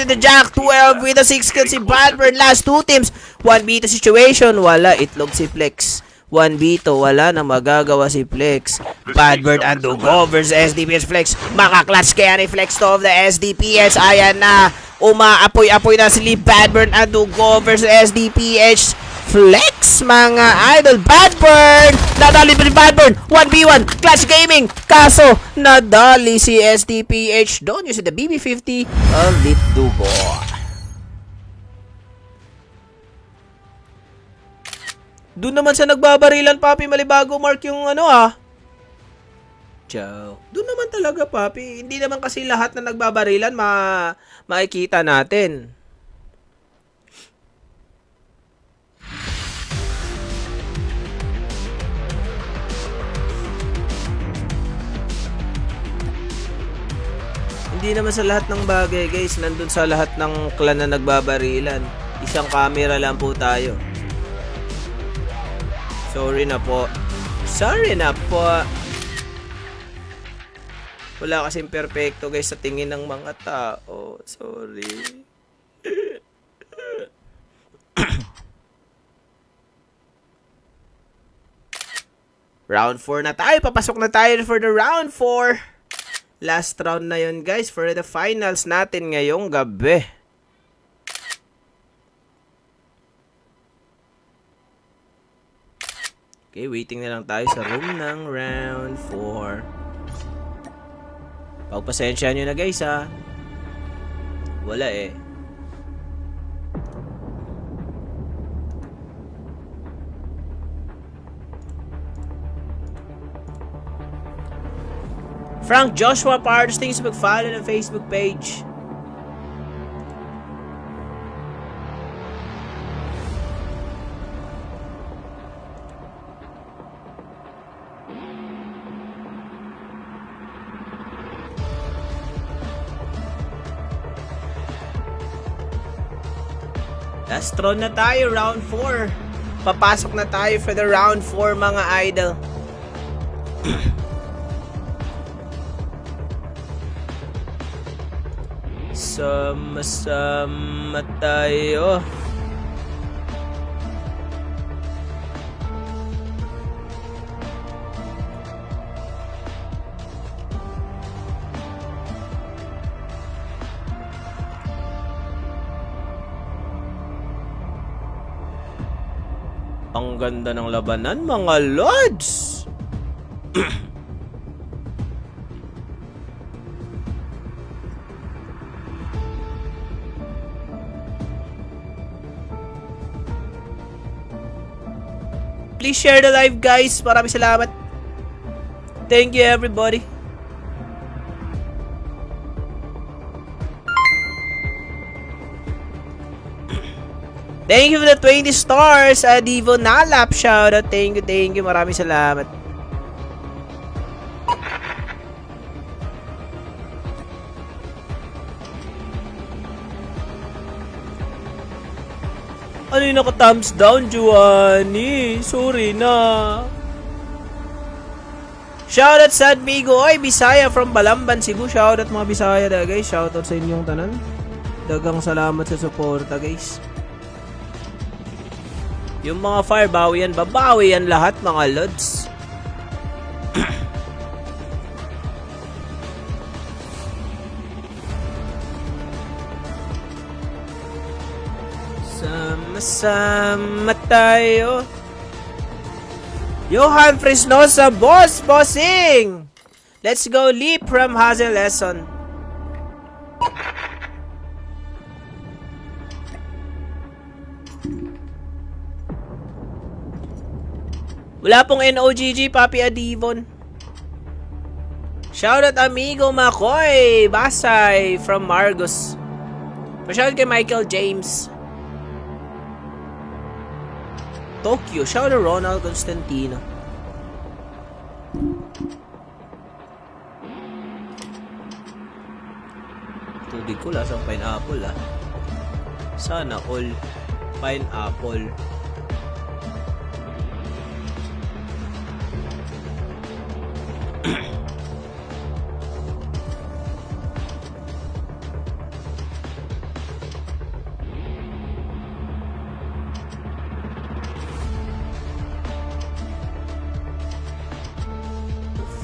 with the Jack 12 with a 6 kills si Badburn. Last 2 teams. 1v2 situation. Wala. Itlog si Flex. 1v2. Wala na magagawa si Flex. Badburn and Dugo versus SDPH Flex. Makaklatch kaya ni Flex to of the SDPH. Ayan na. Umaapoy-apoy na si Badburn and Dugo versus SDPH Flex, mga idol. Badburn! Nadali pa ni Badburn. 1v1. Clash Gaming. Kaso, nadali si SDPH. Doon yung si the BB50 of Litdugo. Doon naman sa nagbabarilan, papi, malibago mark yung ano Ciao. Doon naman talaga, papi. Hindi naman kasi lahat na nagbabarilan makikita natin. Hindi naman sa lahat ng bagay, guys. Nandun sa lahat ng clan na nagbabarilan. Isang camera lang po tayo. Sorry na po. Sorry na po. Wala kasing perfecto, guys, sa tingin ng mga tao. Sorry. Round 4 na tayo. Papasok na tayo for the round 4. Last round na yun, guys, for the finals natin ngayong gabi. Okay, waiting na lang tayo sa room ng round 4. Pagpasensya nyo na, guys, Wala eh. Frank Joshua Pardos, thanks sa mag-follow ng Facebook page. Last round na tayo, round 4. Papasok na tayo for the round 4, mga idol. Sama-sama tayo. Ang ganda ng labanan, mga lods. Please share the live, guys. Maraming salamat. Thank you, everybody. Thank you for the 20 stars. Divo Nalap, shoutout. Thank you. Maraming salamat. Ano yung naka-thumbs down, Juani? Sorry na. Shoutout sa Admigo. Oy, Bisaya from Balamban, Cebu. Shoutout mga Bisaya, guys. Shoutout sa inyong tanan. Dagang salamat sa suporta, guys. Yung mga fire, babawi yan lahat, mga lods. Sama-sama tayo. Johan Fresnosa, bossing! Let's go, leap from Hazel Lesson. Wala pong NOGG, Papi Adivon. Shoutout amigo Makoy Basay from Margos. Pa-shoutout kay Michael James. Tokyo, shoutout Ronald Constantino. Tubig ko lasang pineapple Sana all pineapple.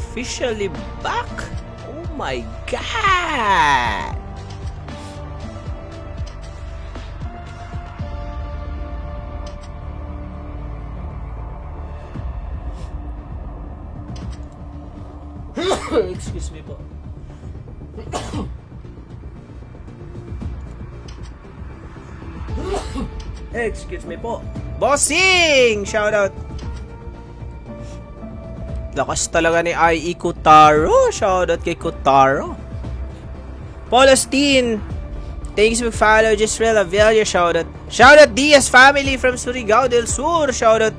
officially back. Oh my God. Excuse me po. Excuse me po. Bossing! Shoutout. Lakas talaga ni IE Kotaro. Shoutout kay Kotaro. Paulastine. Thanks for follow. Gisrel Avelia. Shoutout. Shoutout Diaz family from Surigao del Sur. Shoutout.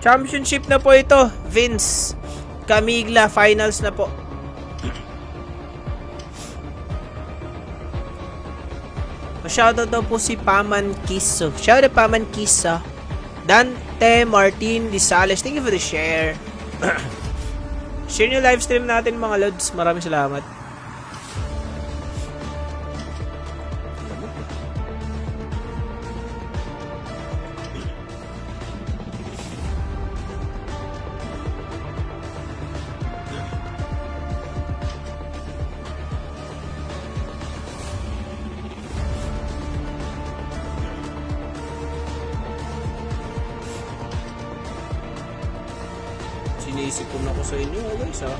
Championship na po ito. Vince Camigla. Finals na po. Shoutout daw po si Paman Kiso. Shoutout Paman Kiso. Dante Martin Disales. Thank you for the share. Share nyo live stream natin mga lods. Maraming salamat. Sinisip ko na ko sa inyo, guys, ha?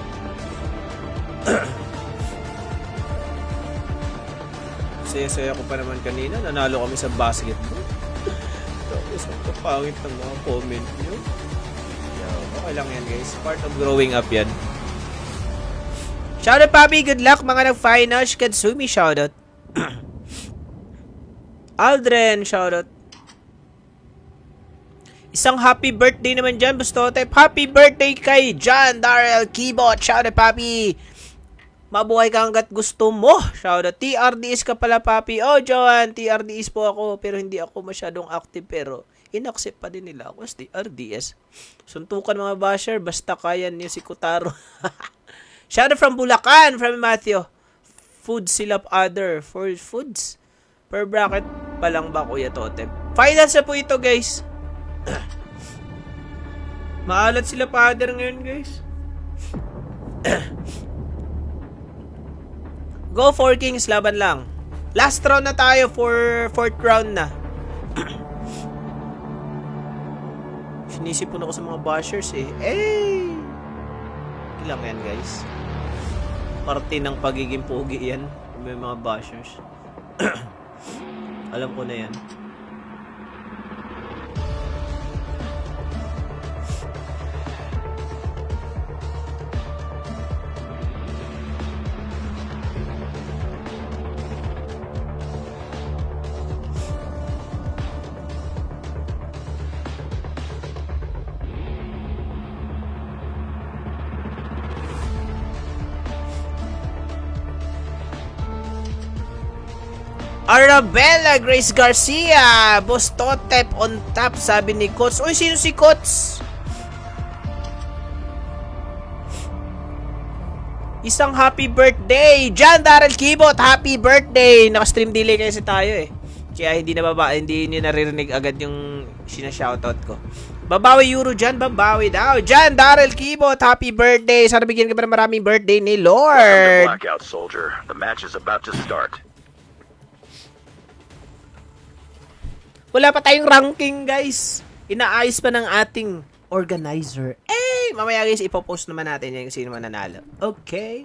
Saya-saya ko pa naman kanina. Nanalo kami sa basketball. Tapos, ang kapangit ng mga comment nyo. Okay lang yan, guys. Part of growing up yan. Shoutout, Papi. Good luck, mga nag-finals. Katsumi, shoutout. Aldren, shoutout. Isang happy birthday naman dyan, Bustotep. Happy birthday kay John Darrell Keyboard. Shoutout, Papi. Mabuhay ka hanggat gusto mo. Shoutout. TRDS ka pala, Papi. Oh, Johan, TRDS po ako. Pero hindi ako masyadong active. Pero inaccept pa din nila ako as TRDS. Suntukan mga basher. Basta kaya niyo si Kotaro. Shoutout from Bulacan. From Matthew. Food silap other. For foods. Per bracket pa lang ba, Kuya Totep? Finals na po ito, guys. Maalat sila father ngayon, guys. Go for Kings, laban lang. Last round na tayo for 4th round na. Sinisipon ako sa mga bashers eh. Ilang yan, guys. Parte ng pagiging pogi yan. May mga bashers. Alam ko na yan. Arabella Grace Garcia, Bustotep on top, sabi ni Kots. Uy, sino si Kots? Isang happy birthday, John Darrell Keyboard. Happy birthday. Naka-stream delay kasi tayo eh. Kaya hindi nyo naririnig agad yung sinashoutout ko. Babawi Euro dyan, babawi daw. John Darrell Keyboard, happy birthday. Sana bigyan ka pa ng maraming birthday ni Lord. Blackout, soldier. The match is about to start. Wala pa tayong ranking, guys. Inaayos pa ng ating organizer. Mamaya, guys, ipopost naman natin yan kung sino man nanalo. Okay.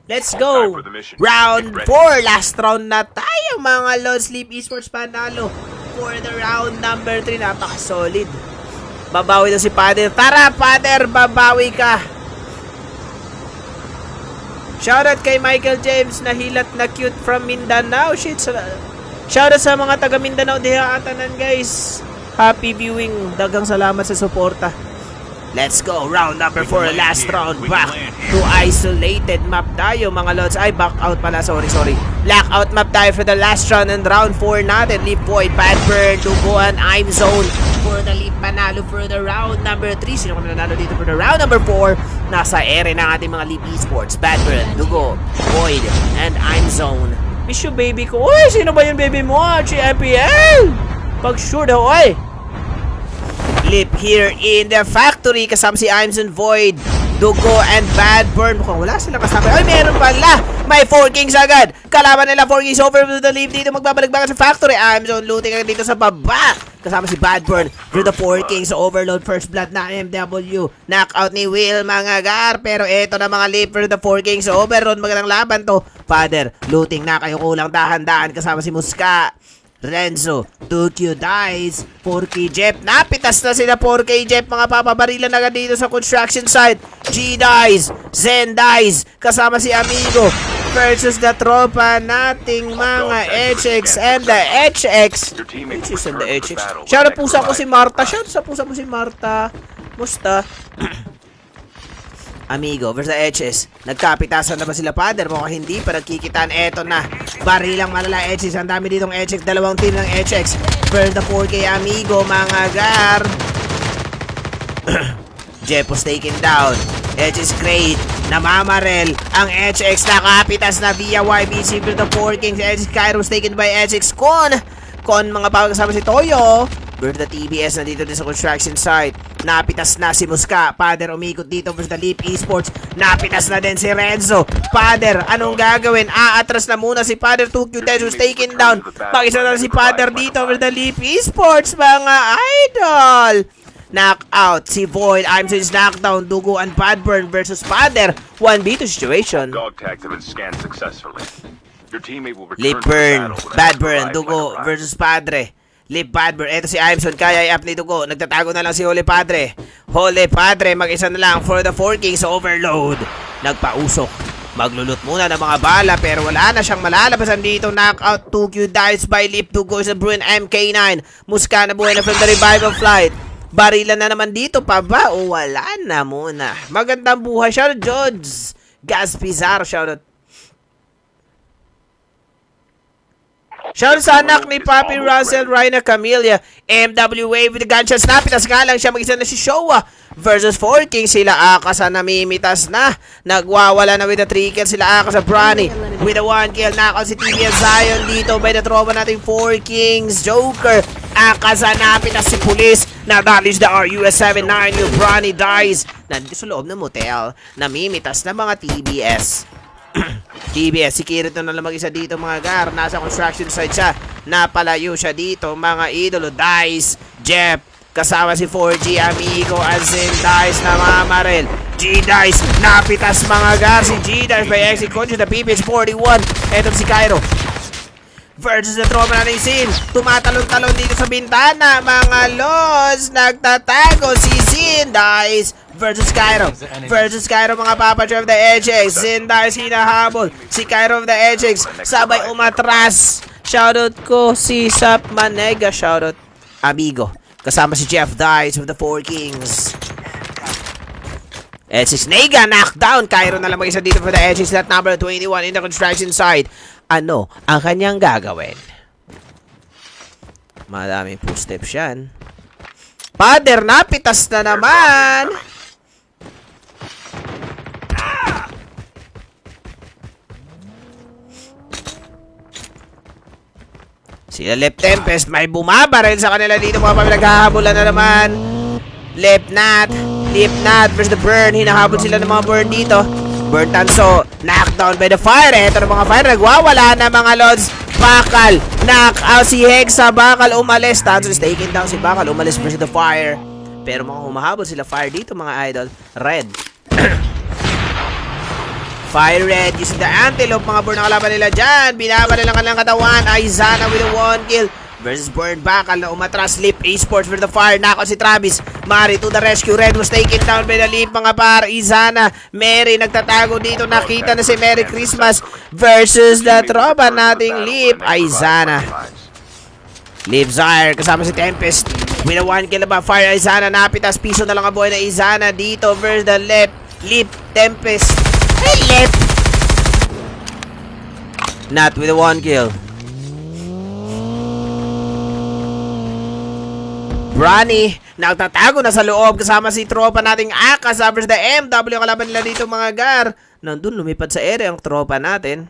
Let's go. Round 4. Last round na tayo, mga Lord. Sleep Esports panalo for the round number 3. Napaka-solid. Babawi daw si Pader. Tara, Pader, babawi ka. Shoutout kay Michael James na hilat na cute from Mindanao. Shit, shoutout sa mga taga Mindanao diha atanan, guys. Happy viewing. Dagang salamat sa suporta. Let's go. Round number 4. Last round. Back to isolated map tayo, mga Lods. Ay, back out pala. Sorry. Blackout map tayo for the last round and round 4 natin. Leap Void, Badburn, Duguan, I'm Zone for the leap panalo for the round number 3. Sino kami nanalo dito for the round number 4? Nasa ere ng ating mga Leap Esports. Badburn, Dugo, Void, and I'm Zone. Miss you, baby ko. Uy, sino ba yung baby mo? Si FPL! Pag sure daw, oy. Leap here in the factory kasama si Imson Void. Dugo and Bad Burn. Mukhang wala silang kasama. Ay, meron pala. May 4 Kings agad. Kalaban nila 4 Kings over with the lead dito. Magbabalik-bakan sa factory. Amazon looting agad dito sa baba. Kasama si Bad Burn with the 4 Kings overload. First blood na MW. Knockout ni Will mga gar. Pero eto na mga leap for the 4 Kings overload. Magandang laban to. Father, looting na kayo kulang dahan-dahan. Kasama si Muska. Renzo, 2Q dies, 4K Jeff, napitas na sila 4K Jeff, mga papabarilan agad dito sa construction site. G dies, Zen dies, kasama si Amigo versus the tropa nating mga HX and the HX. HX and the HX. Shout out pusa ko si Marta, shout out sa pusa mo si Marta. Musta? Amigo versus HS. Nagkapitasan na ba sila, Father? Mukhang hindi pa nagkikitaan. Eto na. Barilang malala HX. Ang dami ditong HX. Dalawang team ng HX. Versus the 4K Amigo, mga gar. Jeff was taken down. HX great. Namamarel. Ang HX nakapitas na via YBC versus the 4K. HX Cairo was taken by HX Con. Con, mga pagkasama si Toyo. Versus the TBS na dito din sa construction site. Napitas na si Muska. Father umikot dito versus the Leap Esports. Napitas na din si Renzo. Father, anong gagawin? Aatras na muna si Father. 2Q Dash was taken down. Pakisa na si Father dito versus the Leap Esports, mga idol. Knockout si Void. I'm since knockdown. Dugo and Badburn versus Father. 1v2 situation. Dog tags have been scanned successfully. Your teammate will return Lip to the burn. battle when Bad extra burn. life Dugo might arrive. versus Padre. Lip Bad burn. Eto si Imson. Kaya i-up ni Dugo. Nagtatago na lang si Holy Padre. Holy Padre. Mag-isa na lang for the 4 Kings overload. Nagpausok. Maglulot muna ng mga bala pero wala na siyang malalabasan dito. Knockout 2Q dies by Lip. Dugo sa Bruin MK9. Muska na buhay na from the revival flight. Barilan na naman dito pa ba? O wala na muna. Magandang buhay. Shoutout Jods. Gas Pizarro. Shoutout. Shoutout sa anak ni Papi Russell, Rhina Camellia, MWA with the gunshots. Napitas nga lang siya, mag-isa na si Showa versus 4 Kings. Sila Aka sa namimitas na. Nagwawala na with the 3 kills. Sila Aka sa Brani with the 1 kill. Knockout si TBS Zion dito by the tropa nating 4 Kings. Joker, Aka sa napitas si Police. Nadalish the RUS-79. Yung Brani dies. Nandito sa loob ng motel. Namimitas na mga TBS. TBS, si Kirito na lang mag-isa dito mga gar. Nasa construction site siya. Napalayo siya dito mga idolo. Dice, Jeff, kasama si 4G Amigo, Azin, Dice, namamarel. G-Dice, napitas mga gar. Si G-Dice by exit coach the PPH-41. Eto si Cairo versus the tropa na Sin. Tumatalon-talon dito sa bintana mga los. Nagtatago si Sin. Dice versus Cairo. Versus Cairo mga papacho of the HX. Sin Dice hinahabol. Si Cairo of the HX sabay umatras. Shoutout ko si Sap Manega. Shoutout Amigo. Kasama si Jeff Dice of the 4 Kings. HX Nega knockdown. Cairo na lang mag-isa dito for the HX. That number 21 in the construction site. Ano ang kanyang gagawin? Madaming footsteps yan. Father, napitas na naman. Sila Left Tempest, may bumabaril sa kanila dito mga pamilaghahabulan na naman. Left Nat versus the Burn. Hinahabol sila ng mga Burn dito. Burn Tanso, knockdown by the Fire. Ito na mga Fire, nagwawala na mga Lods. Bakal, knockout si Hexa. Bakal umalis. Tanso is taken down si Bakal. Umalis versus the Fire. Pero mga humahabol sila Fire dito mga idol. Red. Fire Red using the Antelope. Mga Burn na kalaban nila dyan. Binaba nilang kanilang katawan. Aizana with a 1 kill. Versus Burn Bakal na umatras. Leap Esports for the Fire. Knockout si Travis. Mari to the rescue. Red was taken down by the Leap mga par. Izana. Mary nagtatago dito. Nakita na si Merry Christmas versus the tropa nating Leap. Izana. Leap Zyre kasama si Tempest. With a 1 kill ba. Fire Izana. Napitas. Piso na lang ang buhay na Izana dito versus the Leap Tempest. Hey Leap. Not with a 1 kill. Brani, nagtatago na sa loob kasama si tropa nating Aka versus the MW. Kalaban nila dito mga gar. Nandun lumipad sa area ang tropa natin.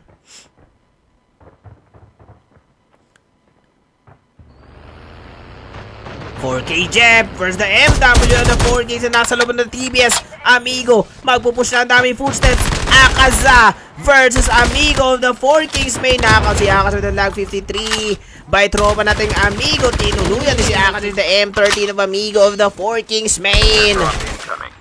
.4K Jeff versus the MW and the 4K na nasa loob ng TBS. Amigo, magpupush na ang daming footsteps. Akaza versus Amigo of the Four Kings. May knockout si Akaza with the lag 53. By tropa nating Amigo, tinuluyan din si Akaza with the M13 of Amigo of the Four Kings main. Incoming.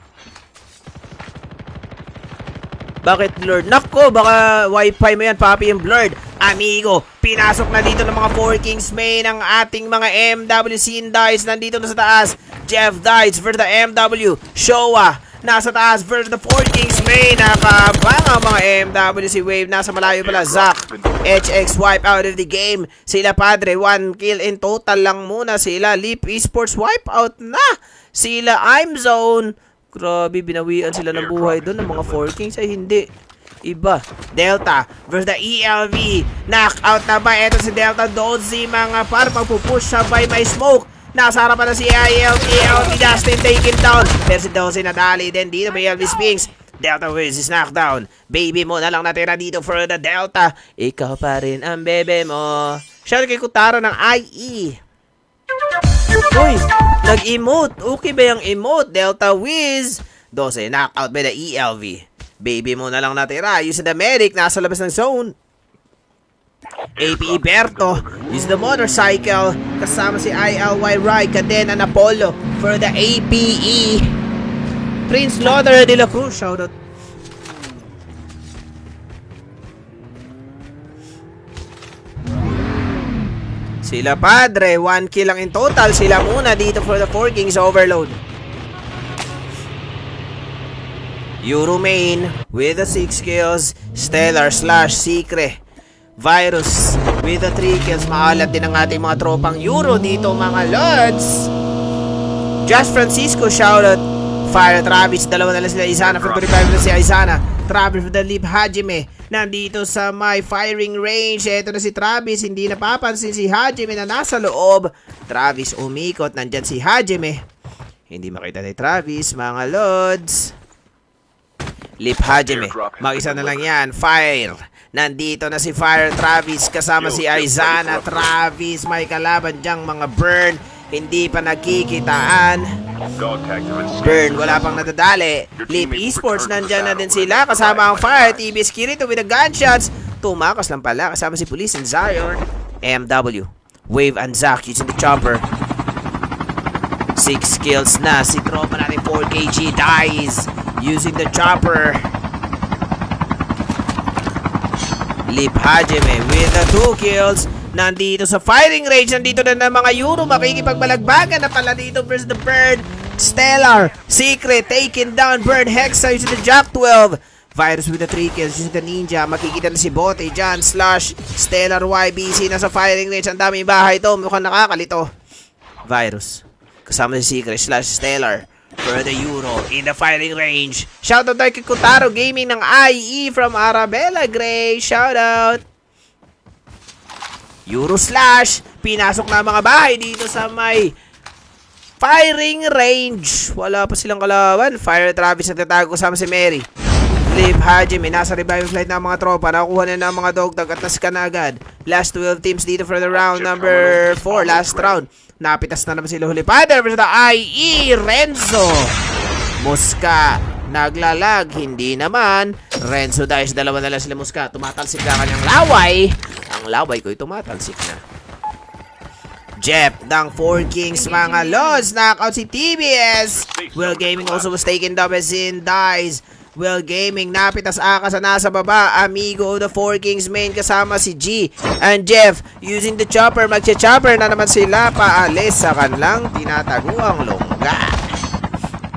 Bakit blurred? Nako, baka wifi mo yan, papi, yung blurred. Amigo, pinasok na dito ng mga 4 Kings main ang ating mga MWC Dice. Nandito na sa taas, Jeff Dice versus the MW. Showa, nasa taas versus the 4 Kings main. Nakabang ang mga MWC Wave. Nasa malayo pala, Zack. HX wipe out of the game. Sila Padre, 1 kill in total lang muna sila. Leap Esports wipe out na. Sila I'm Zone. Grabe, binawian sila ng buhay doon ng mga 4 Kings. Ay, hindi. Iba. Delta versus the ELV. Knockout na ba? Ito si Delta Dozy, mga par. Magpupush sabay may smoke. Nasa harapan na si ELV Justin taken down. Pero si Dozy nadali din dito. May ELV Spinks. Delta wins is knockdown. Baby mo na lang natira dito for the Delta. Ikaw pa rin ang bebe mo. Shout kay Kutaro ng IE. Uy, nag-emote. Okay ba yung emote? Delta Wiz. 12, knockout by the ELV. Baby mo na lang natira. Use the medic. Nasa labas ng zone. APE Berto. Use the motorcycle. Kasama si ILY Rai. Cadena na Apollo for the APE. Prince Lauder de la Cruz. Shoutout. Sila Padre, 1 kill lang in total. Sila muna dito for the 4 Kings Overload. Euro main with the 6 kills. Stellar slash Secret. Virus with the 3 kills. Maalat din ang ating mga tropang Euro dito, mga Lords. Josh Francisco, shoutout. Fire Travis, dalawa na lang sila. Isana for 45 na si Isana. Travis with the Leap Hajime. Nandito sa my firing range. Ito na si Travis. Hindi napapansin si Hajime na nasa loob. Travis umikot. Nandyan si Hajime. Hindi makita ni Travis, mga Lods. Leap Hajime. Mag-isa na lang yan. Fire. Nandito na si Fire Travis. Kasama si Aizana. Travis. May kalaban dyang mga Burn. Hindi pa nagkikitaan. Burn, wala pang nadadali. Leap Esports, nandyan na din sila. Kasama ang Fire, TB Skirito with the gunshots. Tumakas lang pala. Kasama si Police and Zion. MW, Wave and Zack using the chopper. 6 kills na. Si tropa natin 4KG dies using the chopper. Leap Hajime with the 2 kills. Nandito sa firing range. Nandito na ng mga Euro. Makikipagbalagbagan na pala dito versus the Bird. Stellar. Secret. Taken down. Bird Hexa using the Jack 12. Virus with the 3 kills using the Ninja. Makikita na si Bote dyan. Slash. Stellar YBC. Nasa firing range. Ang daming bahay ito. Mukhang nakakalito. Virus. Kasama si Secret. Slash Stellar. For the Euro. In the firing range. Shoutout tayo kay Kutaro Gaming ng IE from Arabella Gray. Shoutout. Euro slash, pinasok na mga bahay dito sa may firing range. Wala pa silang kalaban. Fire Travis nagtatago kasama si Mary. Leap Hajime, nasa revival flight na mga tropa. Nakuha na ng mga dogtag at nasika na agad. Last 12 teams dito for the round number 4. Last round. Napitas na naman sila huli. Father versus the IE Renzo. Muska. Naglalag, hindi naman. Renzo Dice, dalawa na lang sila Muska. Tumatalsik na kanyang laway. Ang laway ko'y tumatalsik na. Jeff ng 4 Kings, mga Lods. Knockout si TBS. Will Gaming also was taken down by Zin Dice. Will Gaming, napitas Akas na nasa baba. Amigo of the 4 Kings main kasama si G and Jeff using the chopper. Magcha-chopper na naman sila. Paalis sa kanilang tinataguang longga.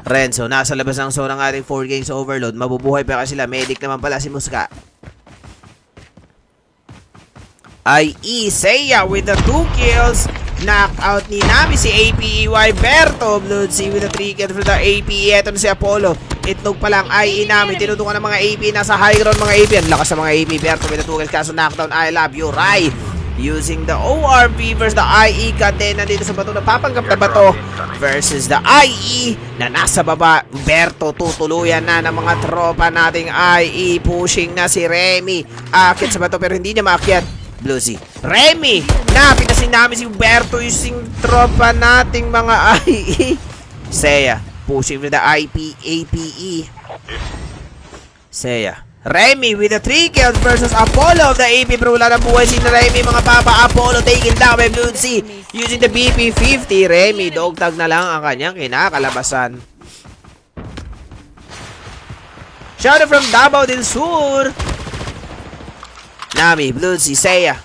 Renzo, nasa labas ng zone ng ating 4 Kings Overload. Mabubuhay pa kasi sila. Medic naman pala si Muska. IE Seiya with the 2 kills. Knockout ni Nami si APEY Berto. Blood C with the 3 kills for the APE. Ito na si Apollo. Itlog pa lang IE Nami. Tinutukan ng mga AP. Nasa high ground mga AP. Ang lakas ng mga AP. Berto with the 2 kills. Kaso knockdown. I love you, Rai. Using the ORP versus the IE. Cadena dito sa bato. Napapanggap na bato versus the IE na nasa baba. Berto, tutuluyan na ng mga tropa nating IE. Pushing na si Remy. Akit sa bato pero hindi niya maakyat. Bluesy. Remy! Napitasin namin si Berto using tropa nating mga IE. Seiya, pushing with the IPE. APE. Seiya. Remy with the 3 kills versus Apollo of the AP, pero wala na buhay si Remy, mga papa. Apollo taken down by Blue Sea using the BP-50. Remy, dog tag na lang ang kanyang kinakalabasan. Shoutout from Davao del Sur. Nami, Blue Sea, Seiya.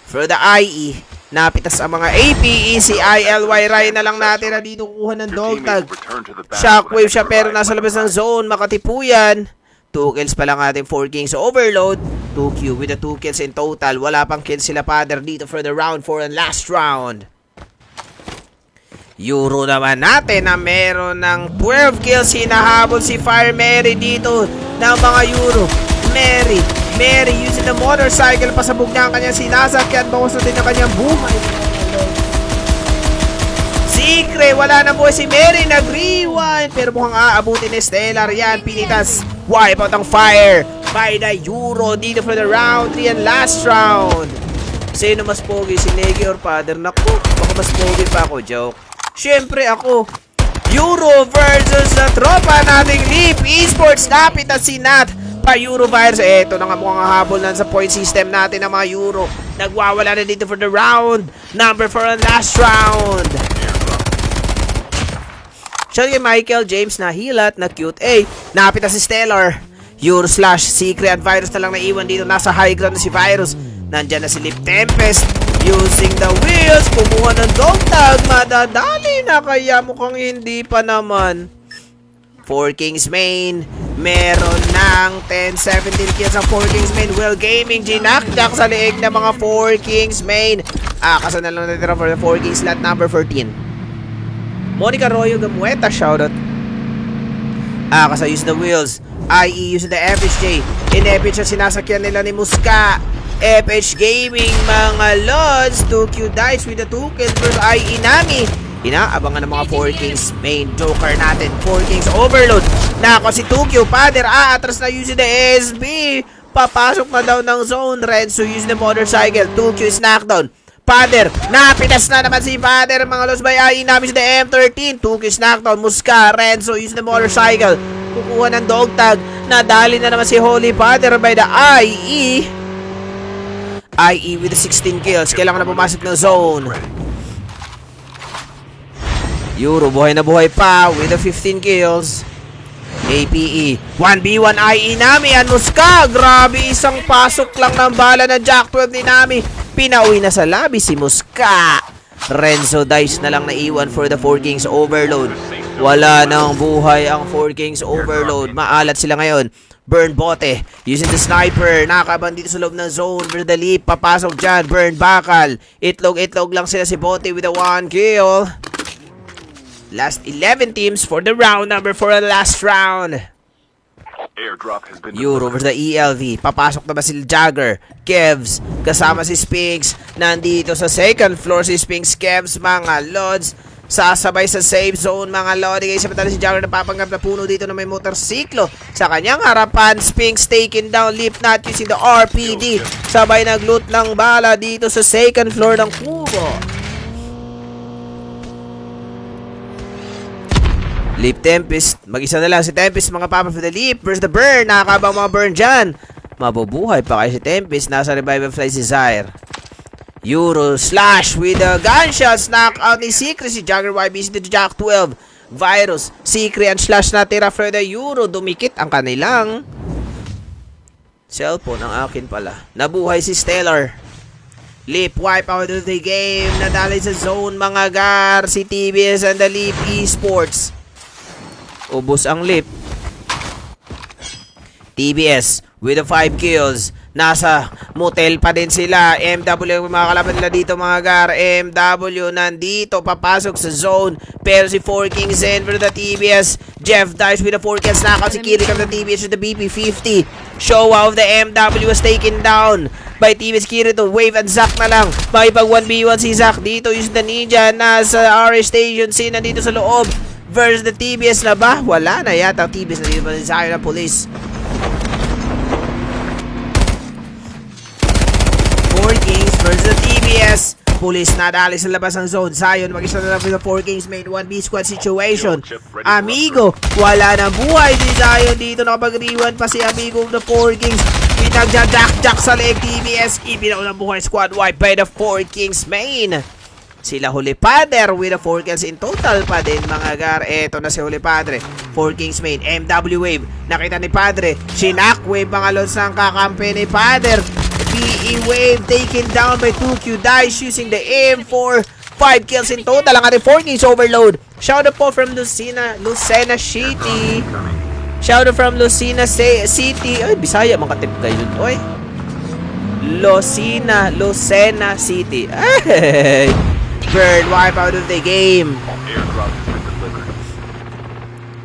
For the IE, napitas ang mga APE, si ILY Rai na lang natin na dito kukuha ng dog tag. Shockwave siya pero nasa labas ng zone, makatipuyan. 2 kills pa lang ating 4 Kings Overload. 2Q with the 2 kills in total. Wala pang kills sila Father dito for the round 4 and last round. Euro naman natin na meron ng 12 kills. Hinahabol si Fire Mary dito ng mga Euro. Mary using the motorcycle. Pasabog niya ang kanyang sinasakyan. Bawas na din ang kanyang buhay. Secret, wala na buhay si Mary. Nag-rewind. Pero mukhang aabutin ni Stellar yan. Pinitas. Wipe out ang fire by the Euro dito for the round 3 and last round. Sino mas pogi, si Negi or Father? Naku, baka mas pogi pa ako, joke. Siyempre ako. Euro versus the tropa nating Leap Esports. Napitas si Nat pa Euro virus. Eto na nga mukhang habol na sa point system natin ng mga Euro. Nagwawala na dito for the round number 4 and last round. Siya kay Michael James na hilat na cute. Napita si Stellar. Euro slash Secret at Virus na lang naiwan dito. Nasa high ground na si Virus. Nandyan na si Lip Tempest. Using the wheels. Kumuha ng dog tag. Madadali na kaya mukhang hindi pa naman. 4 Kings main. Meron ng 10-17 kills ang 4 Kings main. Well Gaming. Ginakjak sa leeg ng mga 4 Kings main. Akasan na lang natira for the 4 Kings slot number 14. Monica Royo Gamueta, shoutout. Kasa use the wheels. IE use the FHJ. In FH sinasakyan nila ni Muska. FH Gaming, mga lods. 2Q dice with the 2 kills versus IE Nami. Inaabangan ng mga 4 Kings main joker natin. 4 Kings Overload. Nako si 2Q. Father, atras na use the SB. Papasok na daw ng zone. Renzo use the motorcycle. 2Q is knockdown. Father, napitas na naman si Father. Mga loss by IE namin sa the M13. 2 kills knockdown. Muska, Renzo use the motorcycle. Kukuha ng dog tag. Nadali na naman si Holy Father by the IE. IE with the 16 kills. Kailangan na pumasok ng zone. Euro, buhay na buhay pa with the 15 kills. APE. 1v1 IE Nami and Muska. Grabe, isang pasok lang ng bala na Jack 12 ni Nami. Pinauwi na sa lobby si Muska. Renzo dice na lang naiwan for the 4 Kings Overload. Wala nang buhay ang 4 Kings Overload. Maalat sila ngayon. Burn bote. Using the sniper. Nakaban dito sa loob ng zone. For the leap. Papasok dyan. Burn bakal. Itlog lang sila si Bote with a 1 kill. Last 11 teams for the round number 4 and last round. Airdrop has been Euro versus the ELV. Papasok na ba si Jagger? Kevs. Kasama si Spinks. Nandito sa second floor si Spinks. Kevs, mga lods. Sasabay sa safe zone, mga lodi. Kaya samantala si Jagger napapanggap na puno dito na may motorsiklo. Sa kanyang harapan, Spinks taken down. Lipnot using the RPD. Sabay nagloot ng bala dito sa second floor ng kubo. Leap Tempest. Mag-isa na lang si Tempest, mga papa for the Leap versus the Burn. Nakakabang mga Burn dyan. Mabubuhay pa kayo si Tempest. Nasa revival fly si Zaire. Euro slash with the gunshots. Knockout ni Secret. Si Jagger YBC to Jack 12. Virus. Secret and slash natira for the Euro. Dumikit ang kanilang cellphone. Ang akin pala. Nabuhay si Stellar. Leap wipe out of the game. Nadali sa zone, mga gar. Si TBS and the Leap Esports. Ubos ang Leap. TBS with the 5 kills. Nasa motel pa din sila. MW yung mga kalaban nila dito, mga gar. MW nandito. Papasok sa zone. Pero si 4 Kings in for the TBS. Jeff dies with the 4 kills. Knockout si Kiriko of the TBS with the BP-50. Showa of the MW was taken down by TBS Kirito. Wave and Zack na lang. Makipag 1v1 si Zack dito. Use the ninja. Nasa RA station. Si nandito sa loob. Versus the TBS na ba? Wala na yata ang TBS na dito pa rin sa akin ng police. 4 Kings versus the TBS. Police nadali sa labas ng zone. Zion mag-isa na lang with the 4 Kings main 1B squad situation. Amigo, wala na buhay si Zion dito. Nakapag-rewind pa si Amigo of the 4 Kings. Pinagja-jack-jack sa leg TBS. Ibinaunang buhay squad wipe by the 4 Kings main. Sila Huli Padre with the 4 kills in total pa din mga gar. Eto na si Huli Padre. 4 Kings main. MW Wave. Nakita ni Padre. Shinak Wave mga lods ng kakampi ni Padre. PE Wave taken down by 2Q Dice using the M4. 5 kills in total. Ang ating 4 Kings overload. Shout out po from Lucena City. Shout out from Lucena City. Ay, Bisaya makatip kayo dun. Oy. Lucena City. Ay. Bird wipe out of the game. Airdrop has been delivered.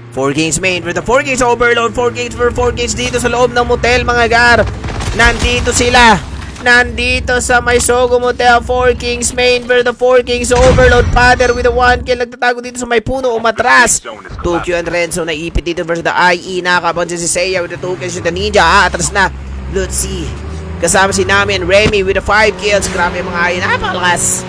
4 Kings main for the 4 Kings overload. 4 Kings for 4 Kings dito sa loob ng motel mga gar. Nandito sila. Nandito sa may Sogo Motel. 4 Kings main for the 4 Kings overload. Father with a 1 kill. Nagtatago dito sa may puno umatras. 2Q and Renzo naipit dito versus the IE. Nakapansin si Seiya with the 2 kills with the Ninja. Atras na. Lutzi. Kasama si Nami and Remy with the 5 kills. Grabe mga IE. Napakalakas.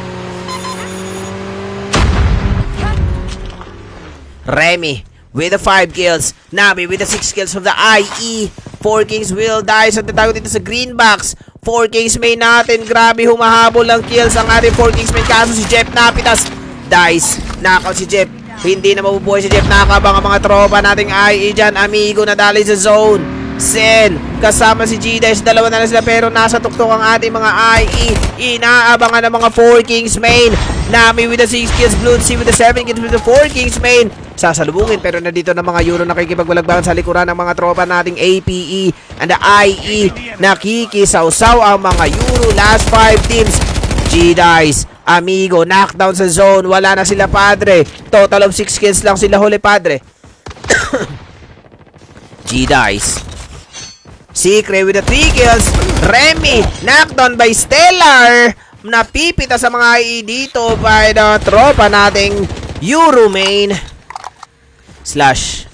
Remy with the 5 kills. Nami with the 6 kills from the IE. 4 Kings will die. So tatago dito sa green box. 4 Kings main natin. Grabe humahabol ng kills ang ating 4 Kings main. Kaso si Jeff napitas. Dice. Knockout si Jeff. Hindi na mabubuhay si Jeff. Nakabang ang mga tropa nating IE dyan. Amigo na dali sa zone. Sen. Kasama si G-Dice. Dalawa na lang sila pero nasa tuktok ang ating mga IE. Inaabangan ng mga 4 Kings main. Nami with the 6 kills. Blue Sea with the 7 kills with the 4 Kings main. Sasalubungin pero nandito na mga Euro nakikipagbalagbangan sa likuran ng mga tropa nating APE and the IE. Nakikisaw-saw ang mga Euro. Last 5 teams. G-Dice. Amigo. Knockdown sa zone. Wala na sila Padre. Total of 6 kills lang sila Huli Padre. G-Dice. Secret with the 3 kills. Remy. Knockdown by Stellar. Napipita sa mga IE dito by the tropa nating Euro main. Slash.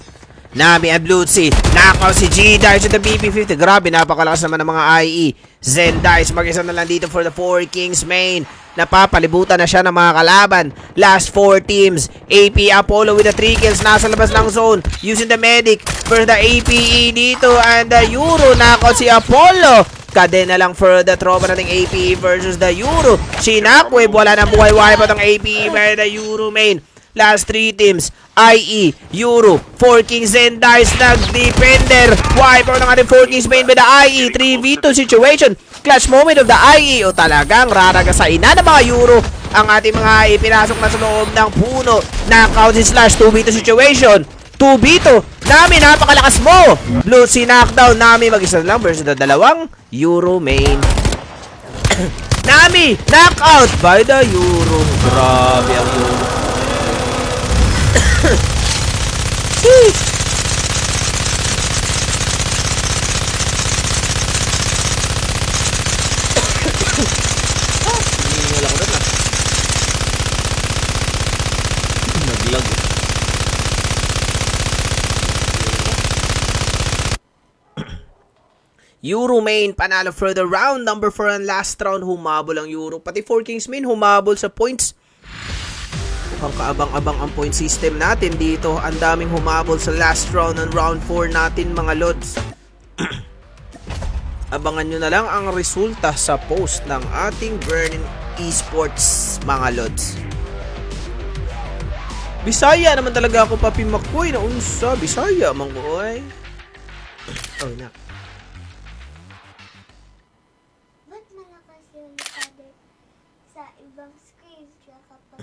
Nami and Blutzy. Knockout si G-Dice at the BP50. Grabe, napakalakas naman ng mga IE. Zen-Dice, mag-isa na lang dito for the 4 Kings main. Napapalibutan na siya ng mga kalaban. Last 4 teams. AP Apollo with the 3 kills. Nasa labas ng zone. Using the medic for the APE dito. And the Euro. Knockout si Apollo. Kadena lang for the tropa nating APE versus the Euro. Shinakwave. Wala nang buhay wipe ang APE by the Euro main. Last 3 teams. IE, Euro, 4 Kings and Dice, nag-defender. Wipe out ng ating 4 Kings main by the IE. 3v2 situation. Clutch moment of the IE. O talagang raragasain na ng mga Euro. Ang ating mga IE pinasok na sa loob ng puno. Knockout si Slash. 2v2 situation. 2v2. Nami, napakalakas mo. Blue Sea knockdown. Nami, mag-isa lang versus the dalawang Euro main. Nami, knockout by the Euro. Grabe ang Euro. Naglag. Euro main panalo for the round number 4 and last round. Humabol ang Euro. Pati 4 Kings main humabol sa points. Mukhang kaabang-abang ang point system natin dito. Ang daming humabol sa last round and round 4 natin mga lods. Abangan nyo na lang ang resulta sa post ng ating Burning Esports mga lods. Bisaya naman talaga ako Papi Makoy na unsa. Bisaya mang boy. Oh na. Ba't malakas yung father sa ibang screen siya kapag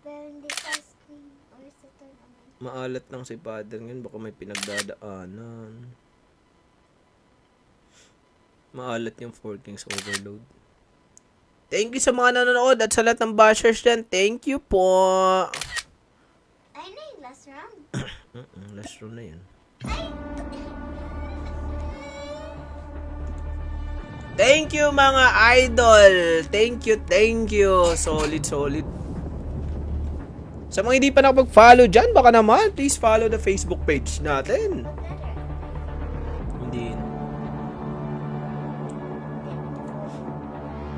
pero hindi sa screen or sa tournament? Maalat lang si father ngayon. Baka may pinagdadaanan. Maalat yung 4 Kings overload. Thank you sa mga nanonood at sa lahat ng bashers dyan. Thank you po. Ay na yung last round. Last round na yan. Thank you mga idol. Thank you. Solid. Sa mga hindi pa nakapag-follow dyan, baka naman, please follow the Facebook page natin. Hindi.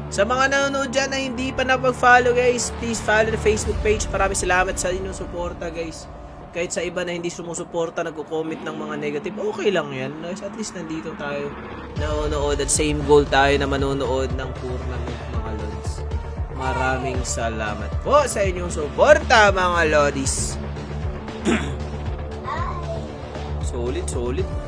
Sa mga nanonood dyan na hindi pa napag-follow guys, please follow the Facebook page. Maraming salamat sa inyong suporta guys. Kahit sa iba na hindi sumusuporta, nagko-comment ng mga negative, okay lang yan. Guys, at least nandito tayo nanonood at same goal tayo na manonood ng tournament mga Lods. Maraming salamat po sa inyong suporta mga Lodis. Solid.